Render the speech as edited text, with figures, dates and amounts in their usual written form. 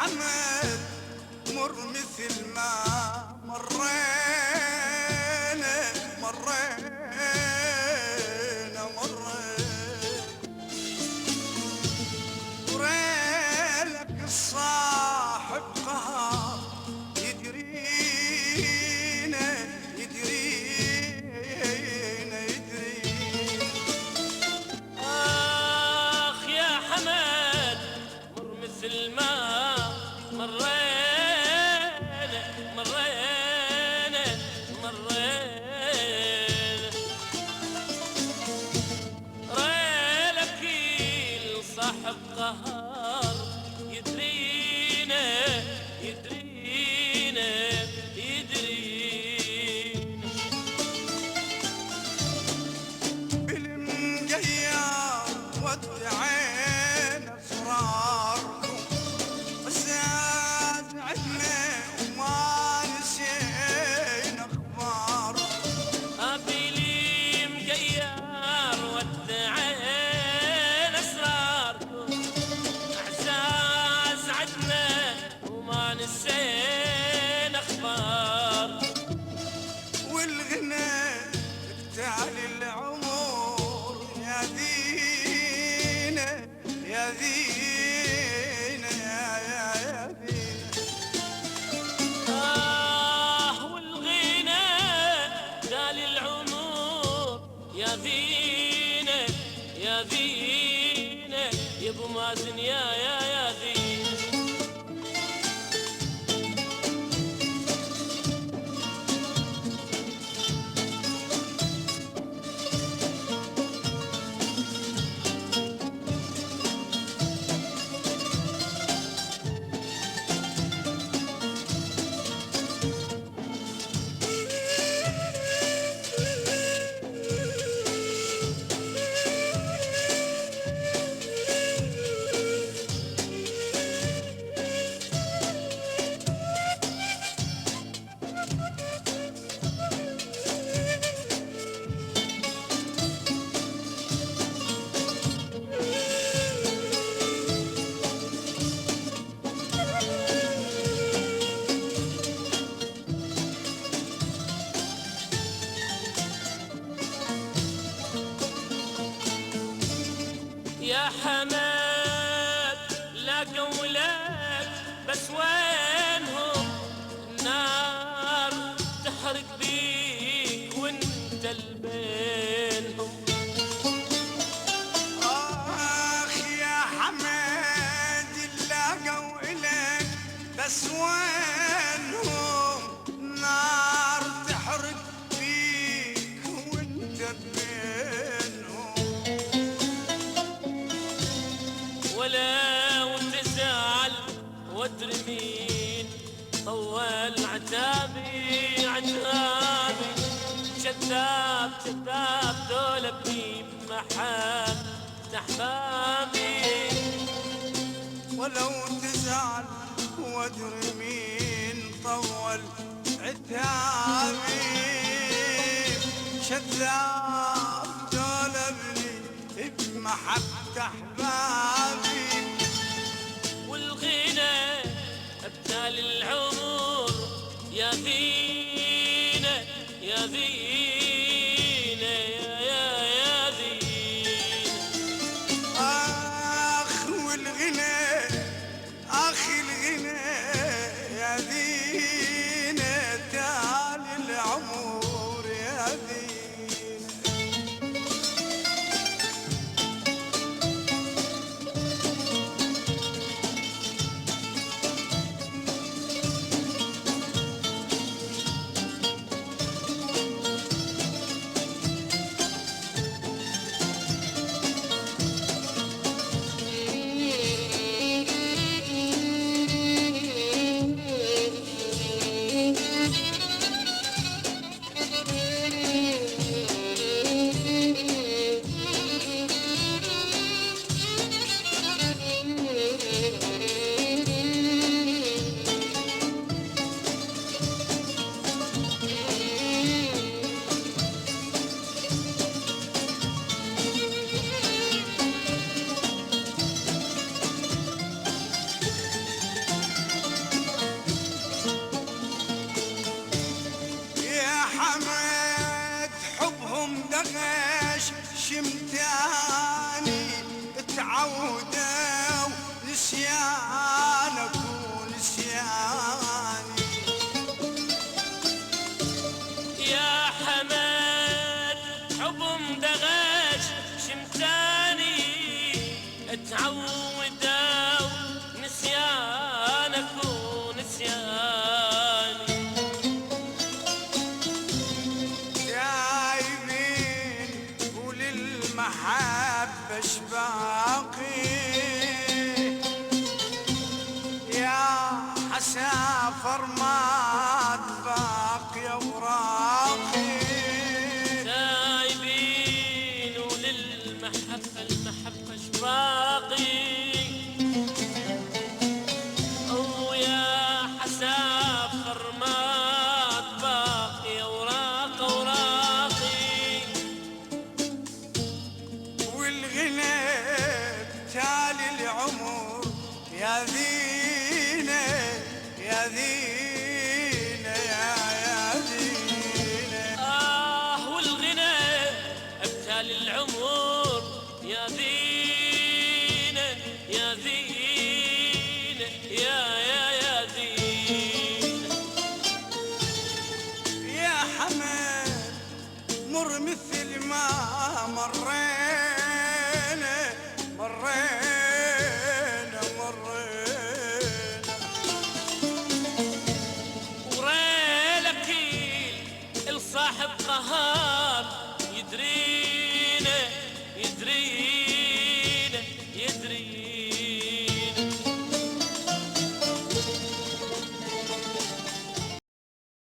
حمد مر مثل ما مرينا مرينا وريلك الصاحب قهر يدرينا يدرينا يدرينا. آخ يا حمد مر مثل ما مرينا مرينا مرينا ريلك الصاحب قهر يدرينا يدرينا يدرينا. بالمقيا ودعينا اسراركم وزاد عدنا وما نسينا اخباركم. أبيلي مقيار ودعينا أسراركم أعزاز عدنا وما نسينا أخباركم. والغنى بتعلي العمر يا دينا يا دينا يا دينا. والغنى دالي العمر يا ذينا يا ذينا يا ابو مازن يا ذينا. يا حماد لاقوا لك بس وينهم النار تحرق بيك وانت البينهم. آخ يا حماد لاقوا إلك بس وينهم نار تحرق فيك وانت بينهم. ولو تزعل وادري مين طول عتابي عتابي كذاب كذاب دول ابني بمحب احبابي. ولو تزعل وادري مين طول عتابي شذاب جلبني بمحبة احبابي. والغنى ابدال العمر يا ذينا يا ذينا يا ذينا. آخ والغنى أخي الغنى يا دينا تعال العمر يا دينا. فرمات باقي اوراقي سايبين وللمحبة المحبة شواقي ويا حساب فرمات باقي اوراق اوراقي والغنى تالي العمر يا ذينة يا ذينة يا ذينة والغنى ابتالي العمر يا ذينة يا ذينة يا ذينة يا حمد مر مثل ما مرينا